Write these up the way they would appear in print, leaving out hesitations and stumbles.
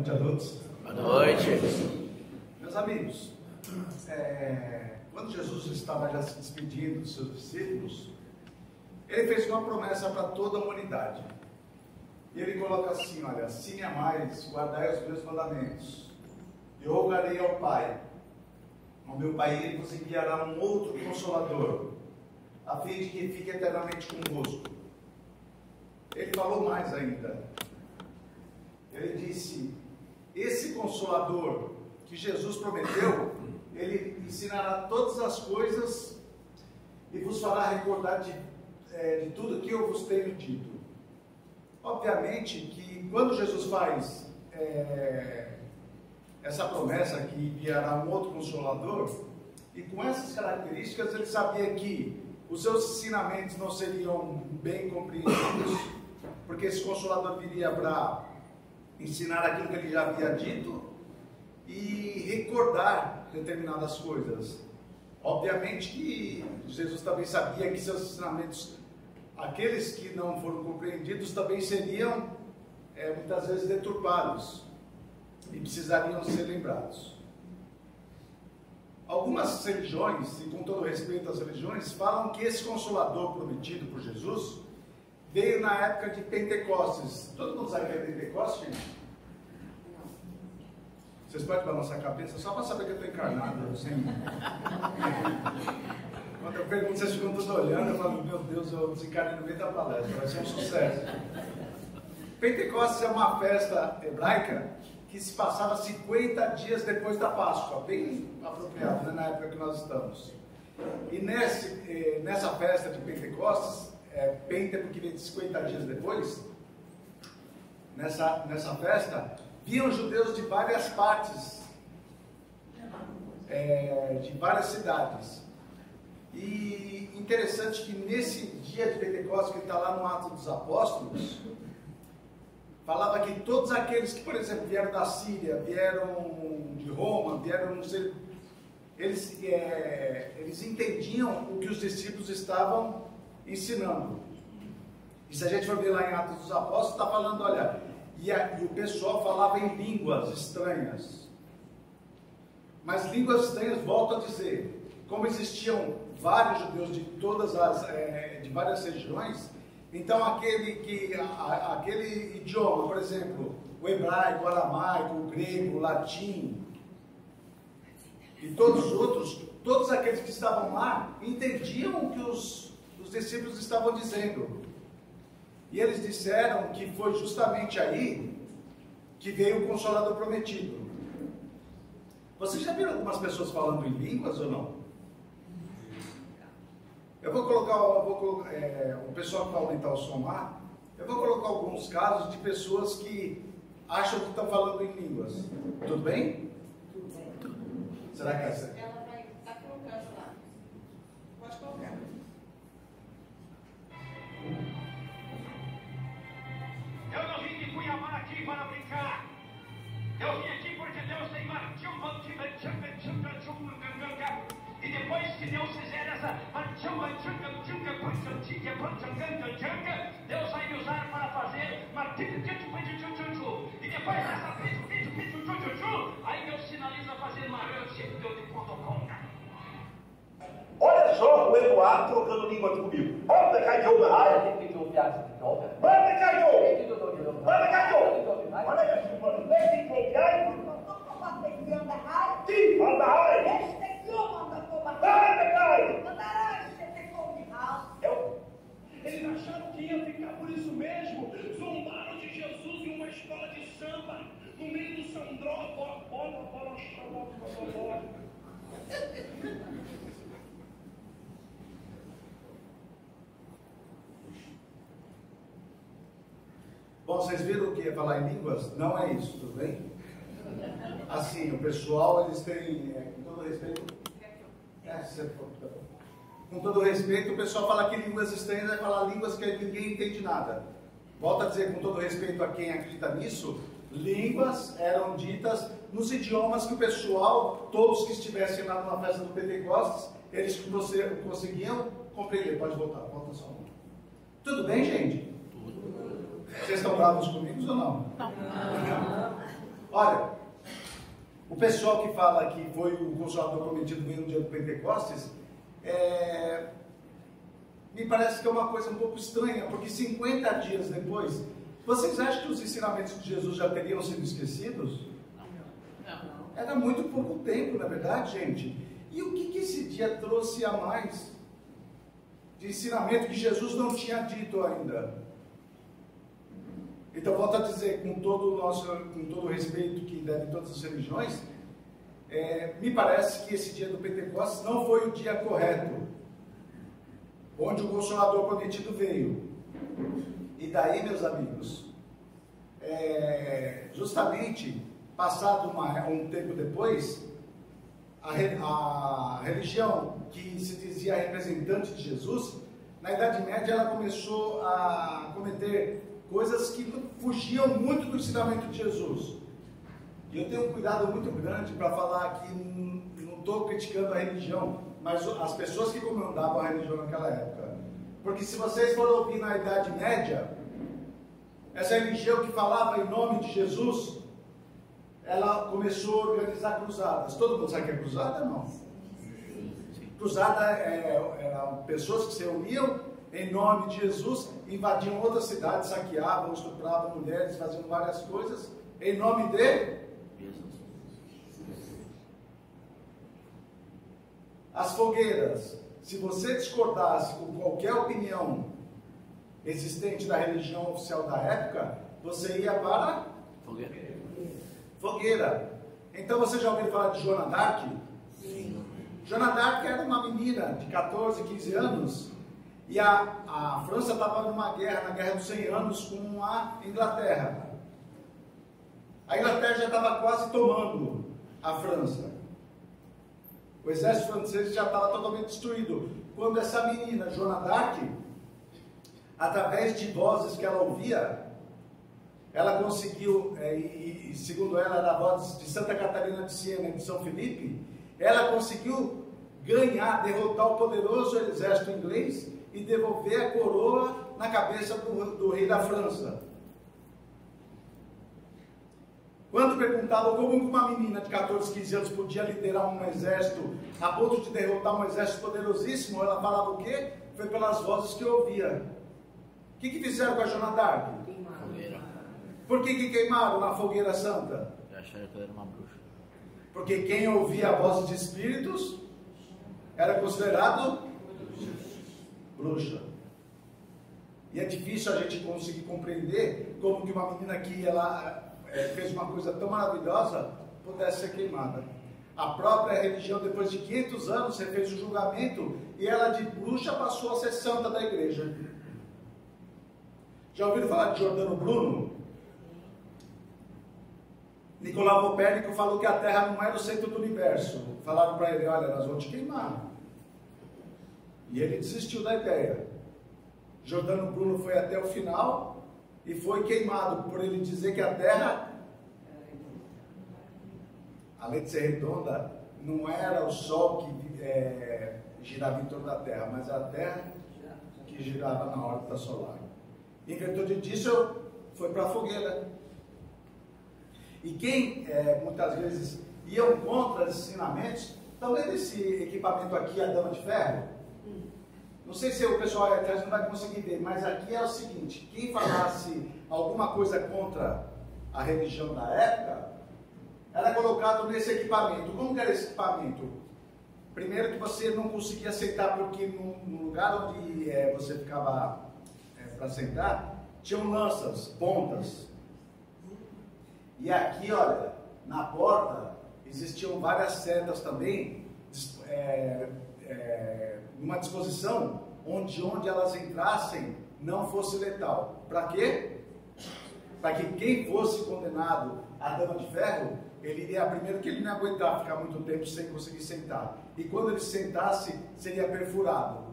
noite a todos. Boa noite. Meus amigos, quando Jesus estava já se despedindo dos seus discípulos, ele fez uma promessa para toda a humanidade. E ele coloca assim, olha, assim amais, guardai os meus mandamentos. Eu rogarei ao Pai, ao meu Pai, ele vos enviará um outro Consolador, a fim de que fique eternamente convosco. Ele falou mais ainda. Ele disse, esse Consolador que Jesus prometeu, ele ensinará todas as coisas e vos fará recordar de tudo que eu vos tenho dito. Obviamente que quando Jesus faz essa promessa que enviará um outro Consolador, e com essas características ele sabia que os seus ensinamentos não seriam bem compreendidos, porque esse Consolador viria para ensinar aquilo que ele já havia dito e recordar determinadas coisas. Obviamente que Jesus também sabia que seus ensinamentos, aqueles que não foram compreendidos, também seriam muitas vezes deturpados e precisariam ser lembrados. Algumas religiões, e com todo respeito às religiões, falam que esse Consolador prometido por Jesus veio na época de Pentecostes. Todo mundo sabe o que é Pentecostes, gente? Vocês podem balançar a cabeça só para saber que eu estou encarnado. Quando eu pergunto, vocês ficam todos olhando, eu falo, meu Deus, eu desencarnei no meio da palestra, vai ser um sucesso. Pentecostes é uma festa hebraica que se passava 50 dias depois da Páscoa, bem apropriado, né, na época que nós estamos. E nessa festa de Pentecostes, Pente porque vem de 50 dias depois, nessa festa, viam judeus de várias partes, de várias cidades. E interessante que nesse dia de Pentecostes, que está lá no Atos dos Apóstolos, falava que todos aqueles que, por exemplo, vieram da Síria, vieram de Roma, vieram, não sei, eles entendiam o que os discípulos estavam ensinando. E se a gente for ver lá em Atos dos Apóstolos, está falando, olha, e o pessoal falava em línguas estranhas. Mas línguas estranhas, volto a dizer, como existiam vários judeus de de várias regiões, então aquele idioma, por exemplo, o hebraico, o aramaico, o grego, o latim, e todos os outros, todos aqueles que estavam lá, entendiam o que os discípulos estavam dizendo. E eles disseram que foi justamente aí que veio o Consolador prometido. Vocês já viram algumas pessoas falando em línguas ou não? Eu vou colocar, o pessoal que vai aumentar o som lá, eu vou colocar alguns casos de pessoas que acham que estão falando em línguas. Tudo bem? Tudo bem. Será que é essa? Ela vai estar colocando lá. Pode colocar. Eu não vim de Cuiabá aqui para brincar. Eu vim aqui porque Deus tem e depois que Deus fizer essa Deus vai me usar para fazer e depois dessa aí Deus sinaliza fazer uma olha só o Eduardo trocando língua aqui comigo. Eles acharam que ia ficar por isso mesmo. Zombaram de Jesus em uma escola de samba, no meio do Sandró. Bom, vocês viram o que é falar em línguas? Não é isso, tudo bem? Assim, o pessoal, eles têm, com todo respeito... Com todo respeito, o pessoal fala que línguas estranhas vai falar línguas que ninguém entende nada. Volto a dizer, com todo respeito a quem acredita nisso, línguas eram ditas nos idiomas que o pessoal, todos que estivessem lá numa festa do Pentecostes, eles conseguiam compreender. Pode voltar, volta só um. Tudo bem, gente? Vocês estão bravos comigo ou não? Não. Olha, o pessoal que fala que foi o Consolador prometido veio no dia do Pentecostes, me parece que é uma coisa um pouco estranha, porque 50 dias depois, vocês acham que os ensinamentos de Jesus já teriam sido esquecidos? Não. Era muito pouco tempo, na verdade, gente. E o que esse dia trouxe a mais de ensinamento que Jesus não tinha dito ainda? Então, volto a dizer, com todo o respeito que deve todas as religiões, me parece que esse dia do Pentecostes não foi o dia correto, onde o Consolador prometido veio. E daí, meus amigos, justamente, passado um tempo depois, a religião que se dizia representante de Jesus, na Idade Média, ela começou a cometer coisas que fugiam muito do ensinamento de Jesus. E eu tenho um cuidado muito grande para falar que não estou criticando a religião, mas as pessoas que comandavam a religião naquela época. Porque se vocês forem ouvir na Idade Média, essa religião que falava em nome de Jesus, ela começou a organizar cruzadas. Todo mundo sabe o que é cruzada, não? Cruzada eram pessoas que se reuniam em nome de Jesus, invadiam outras cidades, saqueavam, estupravam mulheres, faziam várias coisas, em nome de Jesus. As fogueiras, se você discordasse com qualquer opinião existente da religião oficial da época, você ia para fogueira. Então você já ouviu falar de Joana d'Arc? Sim. Joana d'Arc era uma menina de 14, 15 anos, e a França estava numa guerra, na Guerra dos 100 Anos, com a Inglaterra. A Inglaterra já estava quase tomando a França. O exército francês já estava totalmente destruído. Quando essa menina, Joana d'Arc, através de vozes que ela ouvia, ela conseguiu, e segundo ela, era a voz de Santa Catarina de Siena e de São Felipe, ela conseguiu derrotar o poderoso exército inglês e devolver a coroa na cabeça do rei da França. Quando perguntavam como uma menina de 14, 15 anos podia liderar um exército a ponto de derrotar um exército poderosíssimo, ela falava o quê? Foi pelas vozes que eu ouvia. O que fizeram com a Joana d'Arc? Por que queimaram na fogueira santa? Acharam que ela era uma bruxa. Porque quem ouvia a voz de espíritos era considerado bruxa. E é difícil a gente conseguir compreender como que uma menina que ela fez uma coisa tão maravilhosa pudesse ser queimada. A própria religião, depois de 500 anos, fez o julgamento e ela de bruxa passou a ser santa da igreja. Já ouviram falar de Giordano Bruno? Nicolau Copérnico falou que a Terra não era o centro do universo. Falaram para ele, olha, nós vamos te queimar. E ele desistiu da ideia. Giordano Bruno foi até o final e foi queimado por ele dizer que a Terra, além de ser redonda, não era o Sol que girava em torno da Terra, mas a Terra que girava na órbita solar. Em virtude disso, foi para a fogueira. E quem muitas vezes iam contra os ensinamentos, estão vendo esse equipamento aqui, a Dama de Ferro? Não sei se o pessoal aí atrás não vai conseguir ver, mas aqui é o seguinte: quem falasse alguma coisa contra a religião da época, era colocado nesse equipamento. Como que era esse equipamento? Primeiro que você não conseguia sentar, porque no lugar onde você ficava para sentar, tinham lanças, pontas. E aqui, olha, na porta, existiam várias setas também, numa disposição onde elas entrassem não fosse letal. Para quê? Para que quem fosse condenado à Dama de Ferro, primeiro que ele não ia aguentar ficar muito tempo sem conseguir sentar. E quando ele sentasse, seria perfurado.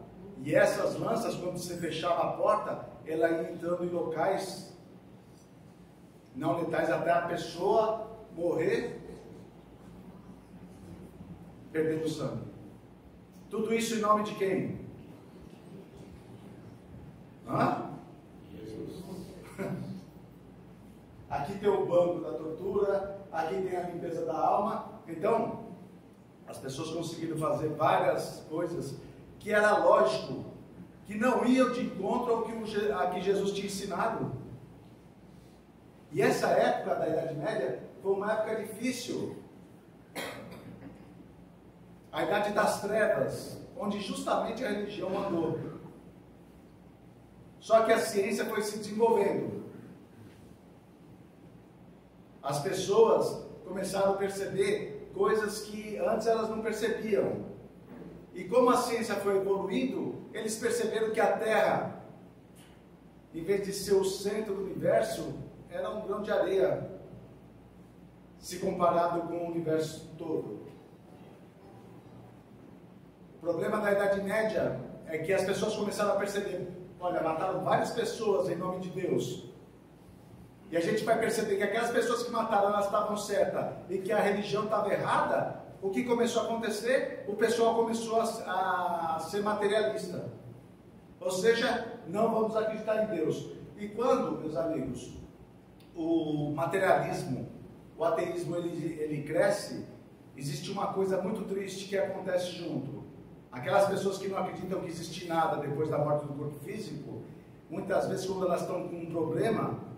E essas lanças, quando você fechava a porta, ela ia entrando em locais não letais até a pessoa morrer perdendo sangue. Tudo isso em nome de quem? Jesus. aqui tem o banco da tortura, aqui tem a limpeza da alma. Então, as pessoas conseguiram fazer várias coisas que era lógico, que não iam de encontro ao que Jesus tinha ensinado. E essa época da Idade Média foi uma época difícil. A Idade das Trevas, onde justamente a religião andou. Só que a ciência foi se desenvolvendo. As pessoas começaram a perceber coisas que antes elas não percebiam. E como a ciência foi evoluindo, eles perceberam que a Terra, em vez de ser o centro do universo, era um grão de areia, se comparado com o universo todo. O problema da Idade Média é que as pessoas começaram a perceber, olha, mataram várias pessoas em nome de Deus. E a gente vai perceber que aquelas pessoas que mataram, elas estavam certas e que a religião estava errada. O que começou a acontecer? O pessoal começou a ser materialista. Ou seja, não vamos acreditar em Deus. E quando, meus amigos, o materialismo, o ateísmo, ele cresce, existe uma coisa muito triste que acontece junto. Aquelas pessoas que não acreditam que existe nada depois da morte do corpo físico, muitas vezes quando elas estão com um problema,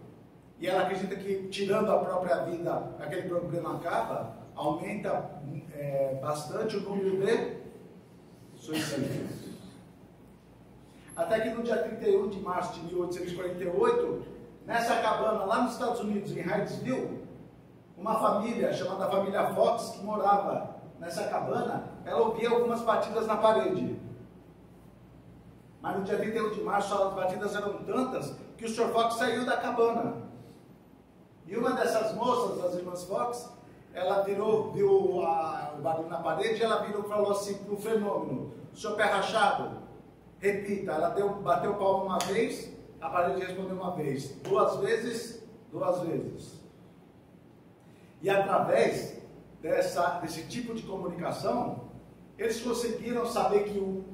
e ela acredita que tirando a própria vida, aquele problema acaba, aumenta bastante o número de suicídios. Até que no dia 31 de março de 1848, nessa cabana lá nos Estados Unidos, em Hydesville, uma família chamada família Fox, que morava nessa cabana, ela ouvia algumas batidas na parede. Mas no dia 31 de março as batidas eram tantas que o Sr. Fox saiu da cabana. E uma dessas moças, as irmãs Fox, ela viu o barulho na parede e ela virou e falou assim para o fenômeno: seu pé rachado, repita. Ela bateu o palmo uma vez, a parede respondeu uma vez, duas vezes. E através desse tipo de comunicação, eles conseguiram saber que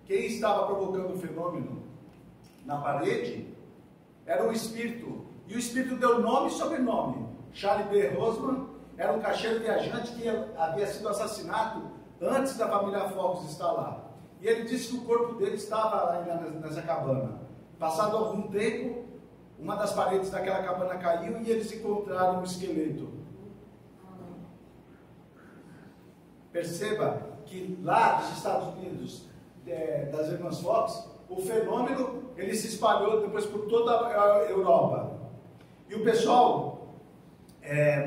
quem estava provocando o fenômeno na parede era um espírito. E o espírito deu nome e sobrenome. Charlie B. Roseman era um caixeiro viajante que havia sido assassinado antes da família Fox estar lá. E ele disse que o corpo dele estava ainda nessa cabana. Passado algum tempo, uma das paredes daquela cabana caiu e eles encontraram um esqueleto. Perceba que lá nos Estados Unidos, das irmãs Fox, o fenômeno ele se espalhou depois por toda a Europa. E o pessoal,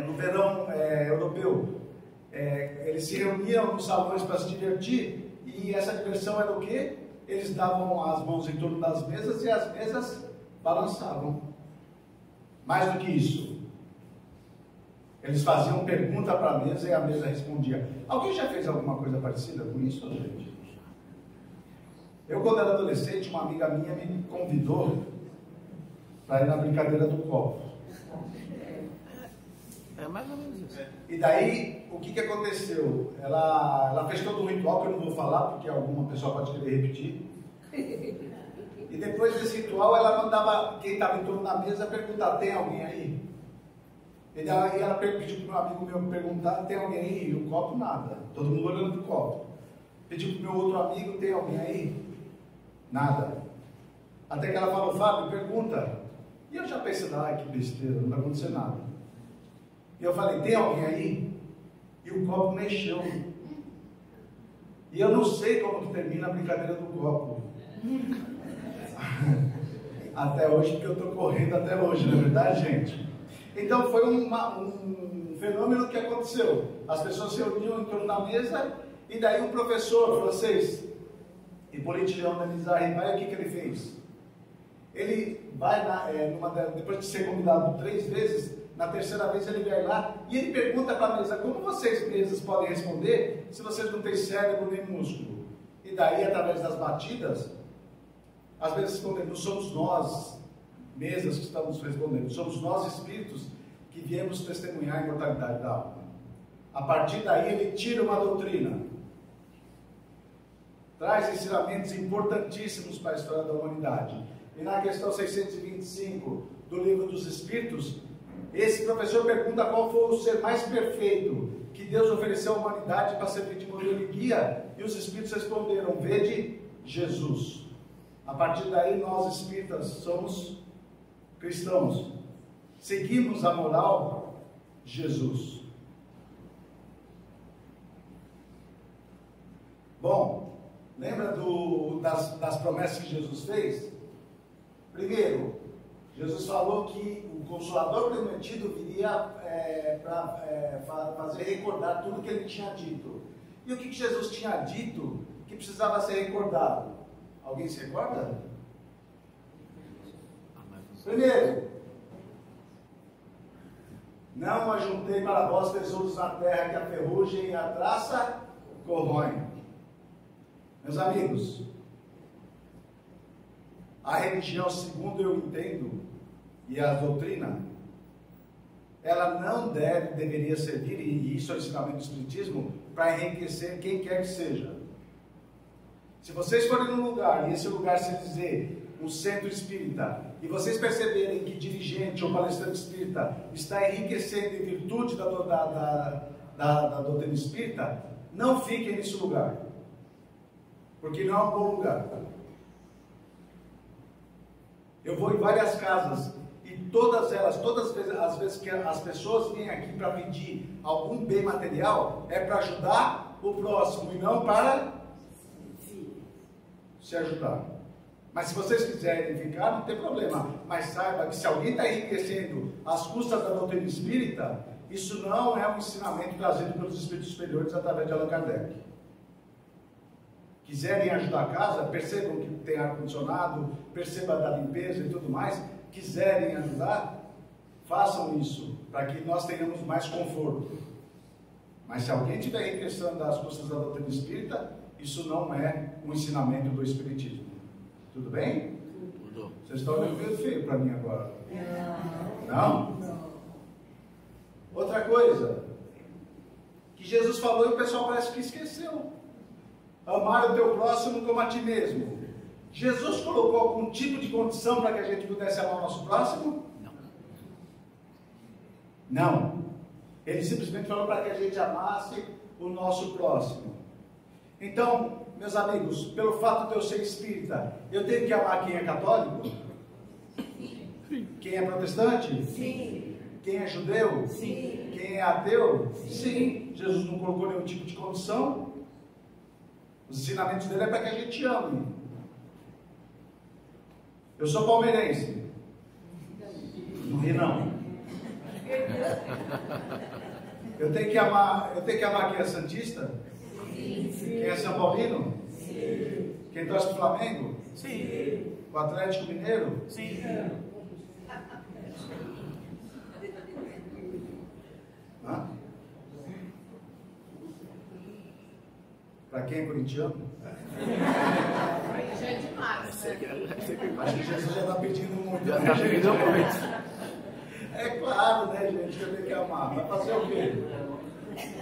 no verão europeu, eles se reuniam nos salões para se divertir, e essa diversão era o quê? Eles davam as mãos em torno das mesas e as mesas balançavam. Mais do que isso, eles faziam pergunta para a mesa e a mesa respondia. Alguém já fez alguma coisa parecida com isso, gente? Eu, quando era adolescente, uma amiga minha me convidou para ir na brincadeira do copo. É mais ou menos isso. E daí, o que aconteceu? Ela fez todo um ritual que eu não vou falar, porque alguma pessoa pode querer repetir. E depois desse ritual, ela mandava quem estava em torno da mesa perguntar: tem alguém aí? E ela pediu para o meu amigo meu perguntar: tem alguém aí? E o copo, nada. Todo mundo olhando para o copo. Pediu para o meu outro amigo: tem alguém aí? Nada. Até que ela falou: Fábio, pergunta. E eu já pensei: que besteira, não vai acontecer nada. E eu falei: tem alguém aí? E o copo mexeu. E eu não sei como que termina a brincadeira do copo. Até hoje, porque eu estou correndo até hoje, não é verdade, gente? Então foi um fenômeno que aconteceu. As pessoas se reuniam em torno da mesa, e daí um professor francês, Hippolyte Léon-Denis Arribaille, o que ele fez? Ele vai, depois de ser convidado 3 vezes, na terceira vez ele vai lá e ele pergunta para a mesa: como vocês mesas podem responder se vocês não têm cérebro nem músculo? E daí, através das batidas, às vezes respondendo: não somos nós, mesas, que estamos respondendo, somos nós, espíritos, que viemos testemunhar a imortalidade da alma. A partir daí ele tira uma doutrina, traz ensinamentos importantíssimos para a história da humanidade. E na questão 625 do Livro dos Espíritos, Esse professor pergunta qual foi o ser mais perfeito que Deus ofereceu à humanidade para servir de modelo e guia, e os espíritos responderam: vede Jesus. A partir daí, nós espíritas somos cristãos, seguimos a moral Jesus. Bom, lembra das promessas que Jesus fez? Primeiro, Jesus falou que o Consolador prometido viria para fazer recordar tudo que ele tinha dito. E o que Jesus tinha dito que precisava ser recordado? Alguém se recorda? Primeiro, não ajuntei para vós tesouros na terra que a ferrugem e a traça corroem. Meus amigos, a religião, segundo eu entendo, e a doutrina, ela não deveria servir, e isso é o ensinamento do Espiritismo, para enriquecer quem quer que seja. Se vocês forem num lugar, e esse lugar se dizer um centro espírita, e vocês perceberem que dirigente ou palestrante espírita está enriquecendo em virtude da doutrina espírita, não fiquem nesse lugar, porque não é um bom lugar. Eu vou em várias casas e todas as vezes que as pessoas vêm aqui para pedir algum bem material, é para ajudar o próximo e não para se ajudar. Mas se vocês quiserem ficar, não tem problema. Mas saiba que se alguém está enriquecendo às custas da doutrina espírita, isso não é um ensinamento trazido pelos espíritos superiores através de Allan Kardec. Quiserem ajudar a casa, percebam que tem ar-condicionado, percebam da limpeza e tudo mais, quiserem ajudar, façam isso, para que nós tenhamos mais conforto. Mas se alguém estiver enriquecendo às custas da doutrina espírita, isso não é um ensinamento do Espiritismo. Tudo bem? Tudo. Vocês estão olhando meio feio para mim agora. Não? Não? Outra coisa, que Jesus falou e o pessoal parece que esqueceu. Amar o teu próximo como a ti mesmo. Jesus colocou algum tipo de condição para que a gente pudesse amar o nosso próximo? Não. Ele simplesmente falou para que a gente amasse o nosso próximo. Então, meus amigos, pelo fato de eu ser espírita, eu tenho que amar quem é católico? Sim. Quem é protestante? Sim. Quem é judeu? Sim. Quem é ateu? Sim. Jesus não colocou nenhum tipo de condição. Os ensinamentos dele é para que a gente ame. Eu sou palmeirense. Não ri não. Eu tenho que amar quem é santista? Sim. Quem é São Paulino? Sim. Quem torce para o Flamengo? Sim. O Atlético Mineiro? Sim. Para quem é corintiano? Já é demais. Acho que Jesus já está pedindo muito. Já está pedindo muito. É claro, né, gente, que eu tenho que amar. Vai fazer o quê?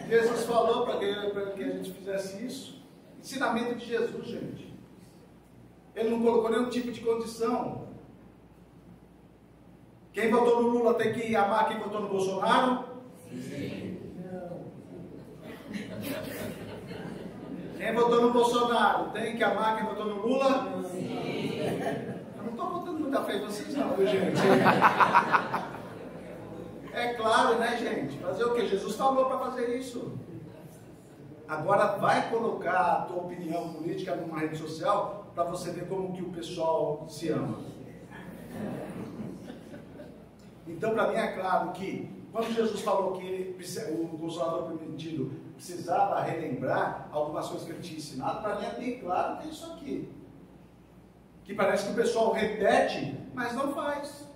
Jesus falou para que a gente fizesse isso. Ensinamento de Jesus, gente. Ele não colocou nenhum tipo de condição. Quem votou no Lula tem que amar quem votou no Bolsonaro? Sim. Quem votou no Bolsonaro tem que amar quem votou no Lula? Sim. Eu não estou botando muita fé em vocês não, viu, gente? É claro, né, gente? Fazer o que? Jesus falou para fazer isso. Agora vai colocar a tua opinião política numa rede social para você ver como que o pessoal se ama. Então, para mim é claro que quando Jesus falou que o Consolador prometido precisava relembrar algumas coisas que ele tinha ensinado, para mim é bem claro que é isso aqui. Que parece que o pessoal repete, mas não faz.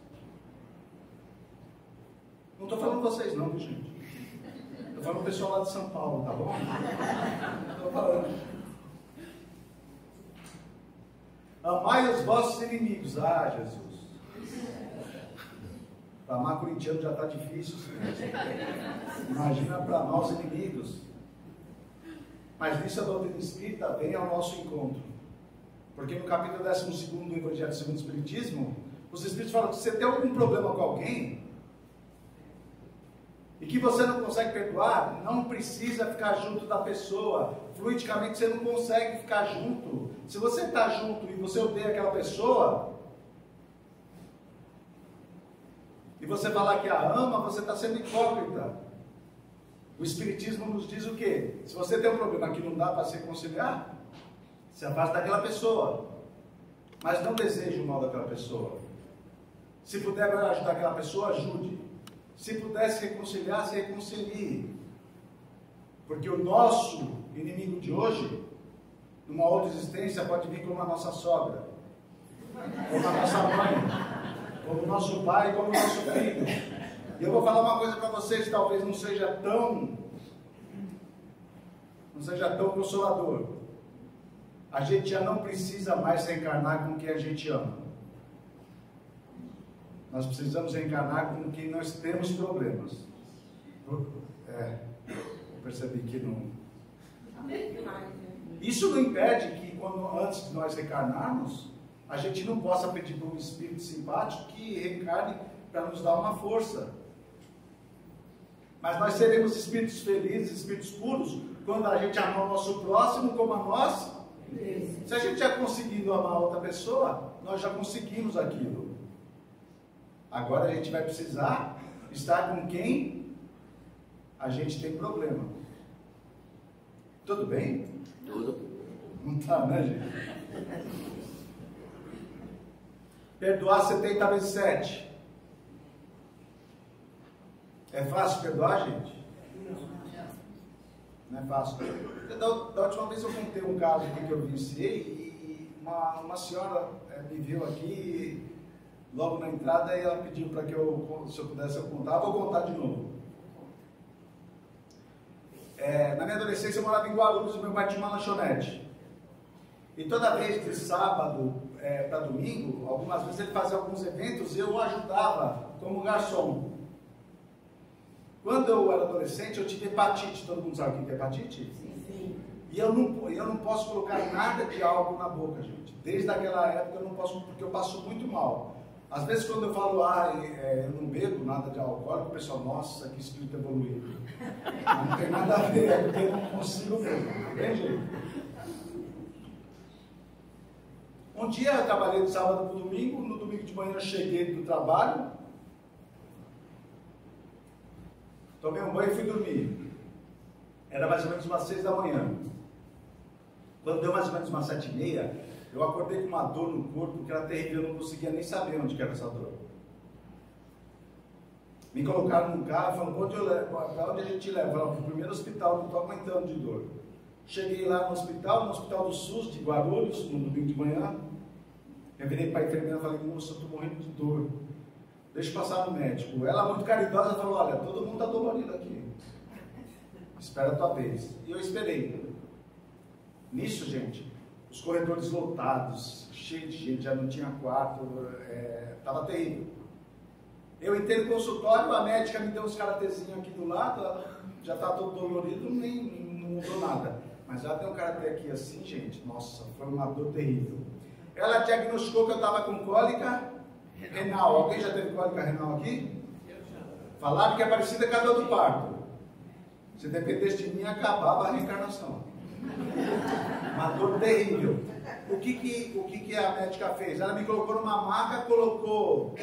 Não estou falando vocês não, gente. Estou falando o pessoal lá de São Paulo, tá bom? Estou falando. Amai os vossos inimigos. Ah, Jesus. Para amar corintiano já está difícil. Imagina para amar os inimigos. Mas nisso a doutrina espírita vem ao nosso encontro. Porque no capítulo 12 do Evangelho segundo o Espiritismo, os Espíritos falam que se você tem algum problema com alguém, e que você não consegue perdoar, não precisa ficar junto da pessoa. Fluidicamente você não consegue ficar junto. Se você está junto e você odeia aquela pessoa, e você falar que a ama, você está sendo hipócrita. O Espiritismo nos diz o quê? Se você tem um problema que não dá para se reconciliar, se afasta daquela pessoa, mas não deseje o mal daquela pessoa. Se puder ajudar aquela pessoa, ajude. Se puder se reconciliar, se reconcilie. Porque o nosso inimigo de hoje, numa outra existência, pode vir como a nossa sogra, como a nossa mãe, como o nosso pai, como o nosso filho. E eu vou falar uma coisa para vocês, talvez não seja tão consolador. A gente já não precisa mais reencarnar com quem a gente ama. Nós precisamos reencarnar com quem nós temos problemas. Eu percebi que não. Isso não impede que, antes de nós reencarnarmos, a gente não possa pedir para um espírito simpático que reencarne para nos dar uma força. Mas nós seremos espíritos felizes, espíritos puros, quando a gente amar o nosso próximo como a nós. Se a gente já conseguiu amar outra pessoa, nós já conseguimos aquilo. Agora a gente vai precisar estar com quem a gente tem problema. Tudo bem? Tudo. Não tá, né, gente? Perdoar 70 vezes 7. É fácil perdoar, gente? Não é fácil. Da última vez eu contei um caso aqui que eu vivenciei e uma senhora me viu aqui logo na entrada e ela pediu para que se eu pudesse contar. Vou contar de novo. Na minha adolescência eu morava em Guarulhos e meu pai tinha uma lanchonete. E toda vez de sábado para domingo, algumas vezes ele fazia alguns eventos e eu o ajudava como garçom. Quando eu era adolescente, eu tive hepatite. Todo mundo sabe o que é hepatite? Sim. E eu não posso colocar nada de álcool na boca, gente. Desde aquela época eu não posso, porque eu passo muito mal. Às vezes quando eu falo, eu não bebo nada de alcoólico, o pessoal, nossa, que espírito evoluído. Não tem nada a ver, é porque eu não consigo mesmo. Não tem jeito. Um dia eu trabalhei de sábado para o domingo, no domingo de manhã eu cheguei do trabalho, tomei um banho e fui dormir. Era mais ou menos umas 6 da manhã. Quando deu mais ou menos umas 7h30, eu acordei com uma dor no corpo que era terrível, eu não conseguia nem saber onde que era essa dor. Me colocaram num carro e falaram, para onde a gente leva? Eu falei, para o primeiro hospital, não estou aguentando de dor. Cheguei lá no hospital do SUS de Guarulhos, no domingo de manhã. Eu virei para a enfermeira e falei, moça, eu estou morrendo de dor. Deixa eu passar no médico. Ela, muito caridosa, falou, olha, todo mundo está dolorido aqui. Espera a tua vez. E eu esperei. Nisso, gente, os corredores lotados, cheio de gente, já não tinha quarto, estava terrível. Eu entrei no consultório, a médica me deu uns karatezinhos aqui do lado, ela já está todo dolorido, não mudou nada. Mas ela deu um karatê aqui assim, gente, nossa, foi uma dor terrível. Ela diagnosticou que eu estava com cólica renal. Alguém já teve cólica renal aqui? Falaram que é parecida com a dor do parto. Se dependesse de mim, acabava a reencarnação. Uma dor terrível. O que a médica fez? Ela me colocou numa maca, colocou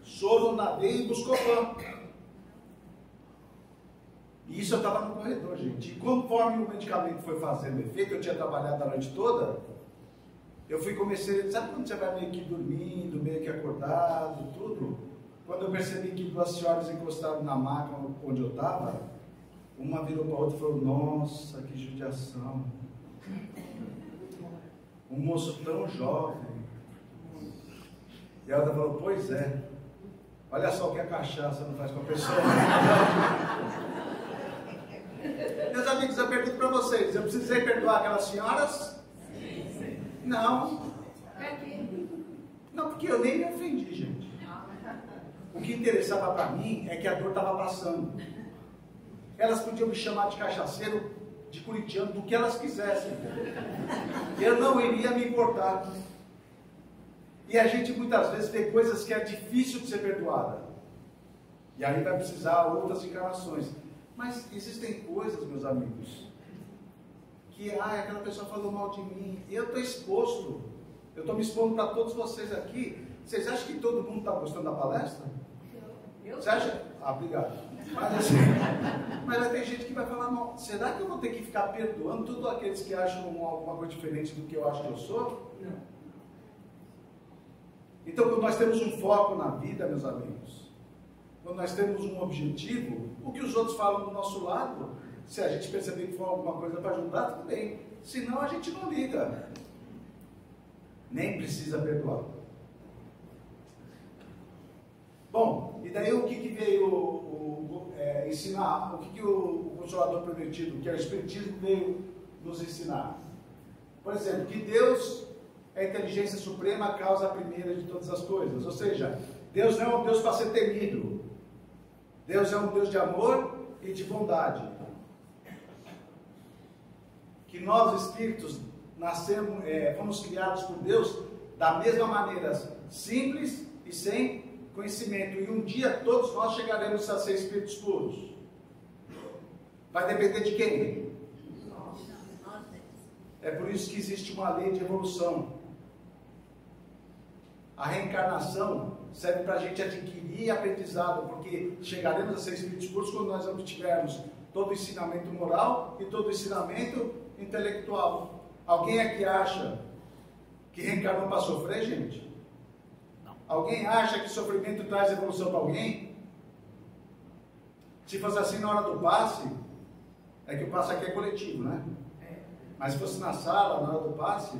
soro na veia e buscou pão. E isso eu estava no corredor, gente. E conforme o medicamento foi fazendo efeito, eu tinha trabalhado a noite toda, comecei, sabe quando você vai meio que dormindo, meio que acordado, tudo? Quando eu percebi que 2 senhoras encostaram na maca onde eu estava, uma virou para a outra e falou, nossa, que judiação. Um moço tão jovem. E a outra falou, pois é. Olha só o que a cachaça não faz com a pessoa. Meus amigos, eu pergunto para vocês, eu precisei perdoar aquelas senhoras? Sim. Não. Não, porque eu nem me ofendi, gente. O que interessava para mim é que a dor estava passando. Elas podiam me chamar de cachaceiro, de corintiano, do que elas quisessem. Eu não iria me importar. E a gente muitas vezes vê coisas que é difícil de ser perdoada. E aí vai precisar outras encarnações. Mas existem coisas, meus amigos, que aquela pessoa falou mal de mim, eu estou exposto, eu estou me expondo para todos vocês aqui. Vocês acham que todo mundo está gostando da palestra? Você acha? Obrigado. Mas, assim, mas vai ter gente que vai falar, não, será que eu vou ter que ficar perdoando todos aqueles que acham alguma coisa diferente do que eu acho que eu sou? Não. Então, quando nós temos um foco na vida, meus amigos, quando nós temos um objetivo, o que os outros falam do nosso lado, se a gente perceber que for alguma coisa para ajudar, tudo bem. Senão a gente não liga. Nem precisa perdoar. Bom, e daí o que veio ensinar? O que o Consolador Prometido, que é o Espiritismo, veio nos ensinar? Por exemplo, que Deus é a inteligência suprema, a causa primeira de todas as coisas. Ou seja, Deus não é um Deus para ser temido. Deus é um Deus de amor e de bondade. Que nós, espíritos, nascemos, fomos criados por Deus da mesma maneira, simples e sem conhecimento. E um dia todos nós chegaremos a ser espíritos puros. Vai depender de quem? É por isso que existe uma lei de evolução. A reencarnação serve para a gente adquirir aprendizado, porque chegaremos a ser espíritos puros quando nós obtivermos todo o ensinamento moral e todo o ensinamento intelectual. Alguém aqui acha que reencarnou para sofrer, gente? Não. Alguém acha que sofrimento traz evolução para alguém? Se fosse assim na hora do passe, é que o passe aqui é coletivo, né? Mas se fosse na sala, na hora do passe,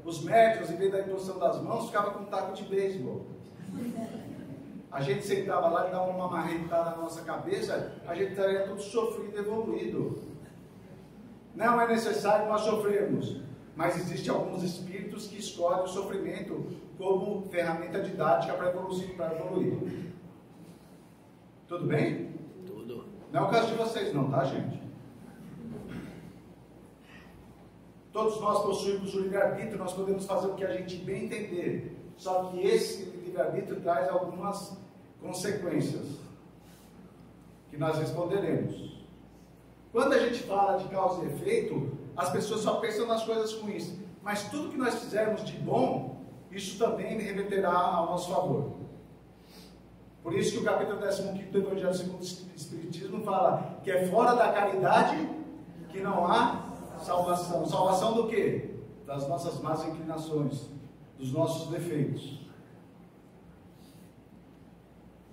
os médicos, em vez da imposição das mãos, ficavam com um taco de beisebol. A gente sentava lá e dava uma marretada na nossa cabeça, a gente estaria tudo sofrido, evoluído. Não é necessário nós sofrermos, mas existem alguns espíritos que escolhem o sofrimento como ferramenta didática para evoluir. Tudo bem? Tudo. Não é o caso de vocês não, tá, gente? Todos nós possuímos o livre-arbítrio, nós podemos fazer o que a gente bem entender. Só que esse livre-arbítrio traz algumas consequências que nós responderemos. Quando a gente fala de causa e efeito, as pessoas só pensam nas coisas ruins. Mas tudo que nós fizermos de bom, isso também reverterá ao nosso favor. Por isso que o capítulo 15 do Evangelho segundo o Espiritismo fala que é fora da caridade que não há salvação. Salvação do quê? Das nossas más inclinações, dos nossos defeitos.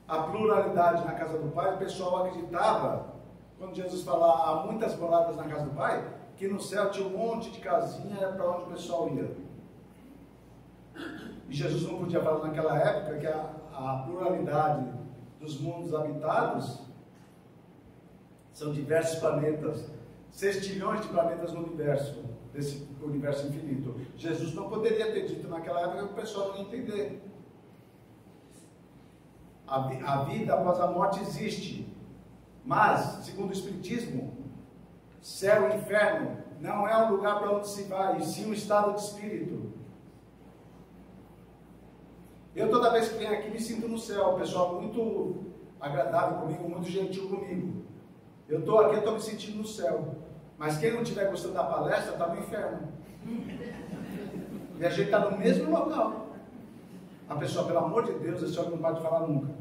A pluralidade na casa do Pai, o pessoal acreditava, quando Jesus fala há muitas moradas na casa do Pai, que no céu tinha um monte de casinha, era para onde o pessoal ia. E Jesus não podia falar naquela época que a pluralidade dos mundos habitados são diversos planetas, 6 trilhões de planetas no universo, desse universo infinito. Jesus não poderia ter dito naquela época que o pessoal não ia entender. A vida após a morte existe, mas, segundo o Espiritismo, céu e inferno não é um lugar para onde se vai, e sim um estado de espírito. Eu toda vez que venho aqui me sinto no céu, o pessoal muito agradável comigo, muito gentil comigo. Eu estou aqui, eu estou me sentindo no céu. Mas quem não estiver gostando da palestra, está no inferno. E a gente está no mesmo local. A pessoa, pelo amor de Deus, esse homem não pode falar nunca.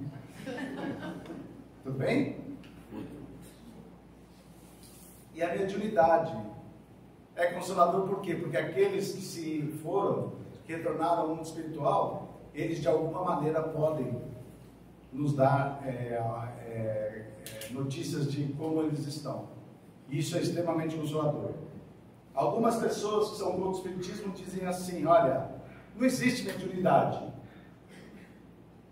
Tudo bem? E a mediunidade é consolador por quê? Porque aqueles que se foram, que retornaram ao mundo espiritual, eles de alguma maneira podem nos dar notícias de como eles estão. Isso é extremamente consolador. Algumas pessoas que são contra o Espiritismo dizem assim, olha, não existe mediunidade.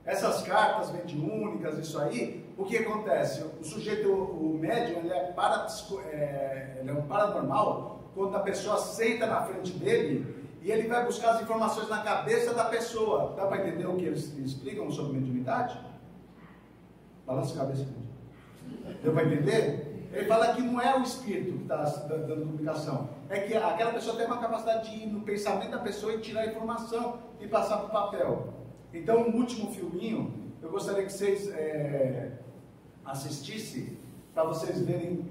Essas cartas mediúnicas, isso aí, o que acontece? O sujeito, o médium, ele é um paranormal quando a pessoa senta na frente dele e ele vai buscar as informações na cabeça da pessoa. Dá para entender o que eles explicam sobre mediunidade? Balança a cabeça. Deu para entender? Ele fala que não é o espírito que está dando comunicação. É que aquela pessoa tem uma capacidade de ir no pensamento da pessoa e tirar a informação e passar para o papel. Então, um último filminho, eu gostaria que vocês assistisse, para vocês verem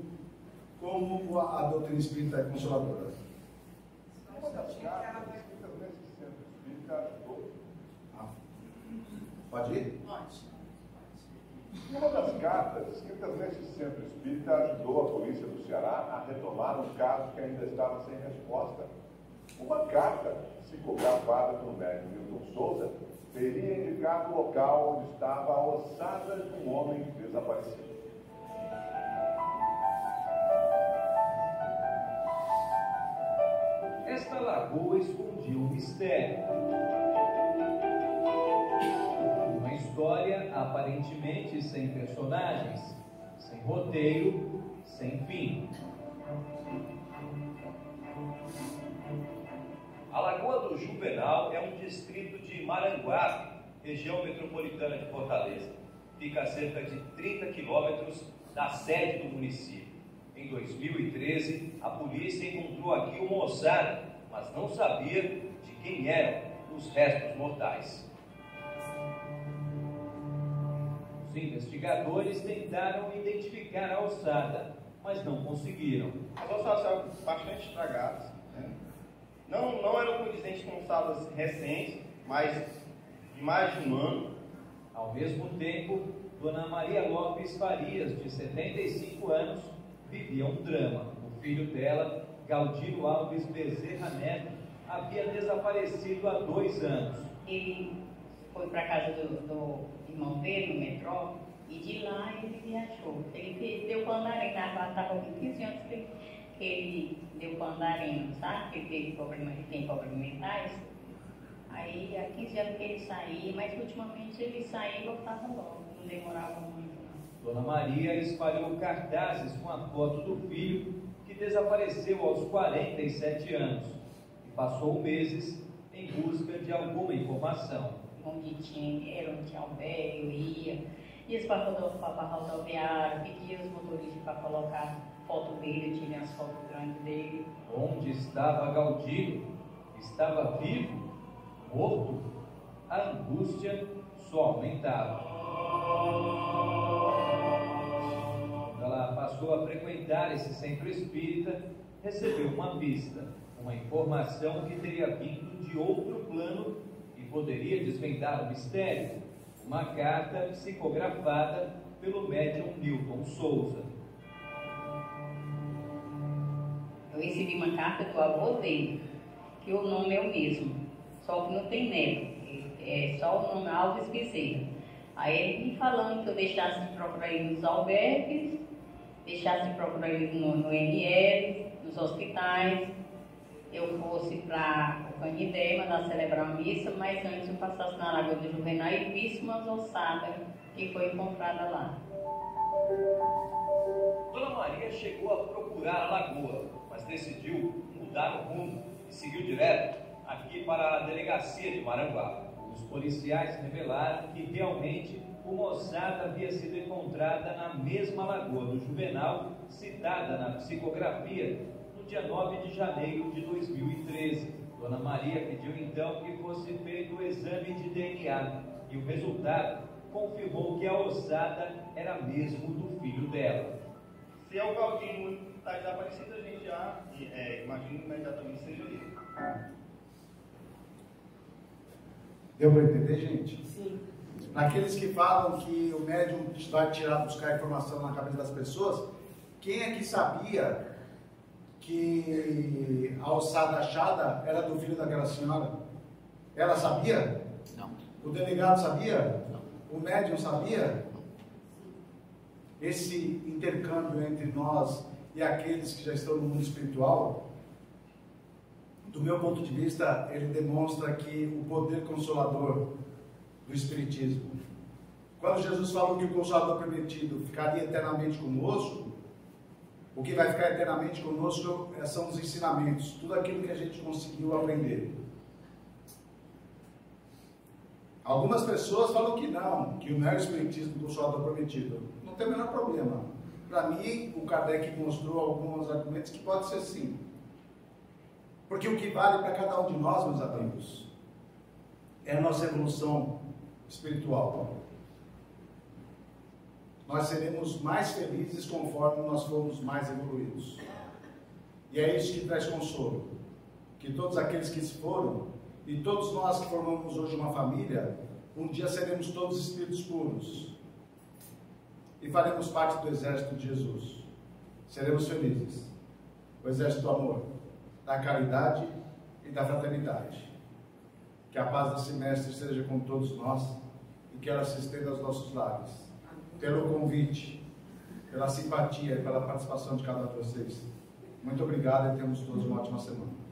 como a doutrina espírita é consoladora. Uma das cartas escritas nesse centro espírita ajudou. Pode ir? Pode. Uma das cartas escritas nesse centro espírita ajudou a polícia do Ceará a retomar um caso que ainda estava sem resposta. Uma carta psicografada pelo médium Milton Souza teria indicado o local onde estava a ossada de um homem desaparecido. Esta lagoa escondia um mistério. Uma história aparentemente sem personagens, sem roteiro, sem fim. A Lagoa do Juvenal é um distrito de Maranguape, região metropolitana de Fortaleza. Fica a cerca de 30 quilômetros da sede do município. Em 2013, a polícia encontrou aqui uma ossada, mas não sabia de quem eram os restos mortais. Os investigadores tentaram identificar a ossada, mas não conseguiram. As ossadas eram bastante estragadas, né? Não eram condizentes com ossadas recentes, mas de mais de um ano. Ao mesmo tempo, Dona Maria Lopes Farias, de 75 anos, vivia um drama. O filho dela, Galdino Alves Bezerra Neto, havia desaparecido há 2 anos. Ele foi para a casa do irmão dele, no metrô, e de lá ele viajou. Ele deu pandarina, estava com 15 anos que ele deu pandarina, sabe? Que ele tem problemas mentais. Aí há 15 anos que ele saía, mas ultimamente ele saía e voltava logo, não demorava muito. Dona Maria espalhou cartazes com a foto do filho, que desapareceu aos 47 anos, e passou meses em busca de alguma informação. Onde era, onde tinha albergue, eu ia para a rodoviária, pedia os motoristas para colocar foto dele, eu tirei as fotos grandes dele. Onde estava Galdino? Estava vivo? Morto? A angústia só aumentava. Quando ela passou a frequentar esse centro espírita, recebeu uma pista, uma informação que teria vindo de outro plano e poderia desvendar o mistério. Uma carta psicografada pelo médium Milton Souza. Eu recebi uma carta do avô dele, que o nome é o mesmo, só que não tem neto, é só o nome Alves Bezerra. Aí ele me falando que eu deixasse de procurar ele nos albergues, deixasse de procurar ele no NL, nos hospitais, eu fosse para o Canidé, mandar celebrar uma missa, mas antes eu passasse na Lagoa do Juvenal e visse umas ossadas que foi encontrada lá. Dona Maria chegou a procurar a lagoa, mas decidiu mudar o rumo e seguiu direto aqui para a delegacia de Maranguape. Os policiais revelaram que realmente uma ossada havia sido encontrada na mesma Lagoa do Juvenal, citada na psicografia, no dia 9 de janeiro de 2013. Dona Maria pediu então que fosse feito o exame de DNA e o resultado confirmou que a ossada era mesmo do filho dela. Se é o Galdino que está desaparecido, a gente já imagina imediatamente que seja ele. Deu para entender, gente? Sim. Naqueles que falam que o médium vai buscar informação na cabeça das pessoas, quem é que sabia que a ossada achada era do filho daquela senhora? Ela sabia? Não. O delegado sabia? Não. O médium sabia? Esse intercâmbio entre nós e aqueles que já estão no mundo espiritual, do meu ponto de vista, ele demonstra que o poder consolador do Espiritismo. Quando Jesus falou que o Consolador prometido ficaria eternamente conosco, o que vai ficar eternamente conosco são os ensinamentos, tudo aquilo que a gente conseguiu aprender. Algumas pessoas falam que não, que não é o Espiritismo do Consolador prometido. Não tem o menor problema. Para mim, o Kardec mostrou alguns argumentos que pode ser sim. Porque o que vale para cada um de nós, meus amigos, é a nossa evolução espiritual. nós seremos mais felizes conforme nós formos mais evoluídos. E é isso que traz consolo, que todos aqueles que se foram, e todos nós que formamos hoje uma família, um dia seremos todos espíritos puros, e faremos parte do exército de Jesus. Seremos felizes, o exército do amor, da caridade e da fraternidade. Que a paz desse mestre seja com todos nós, e que ela se estenda aos nossos lares, pelo convite, pela simpatia e pela participação de cada um de vocês. Muito obrigado e tenhamos todos uma ótima semana.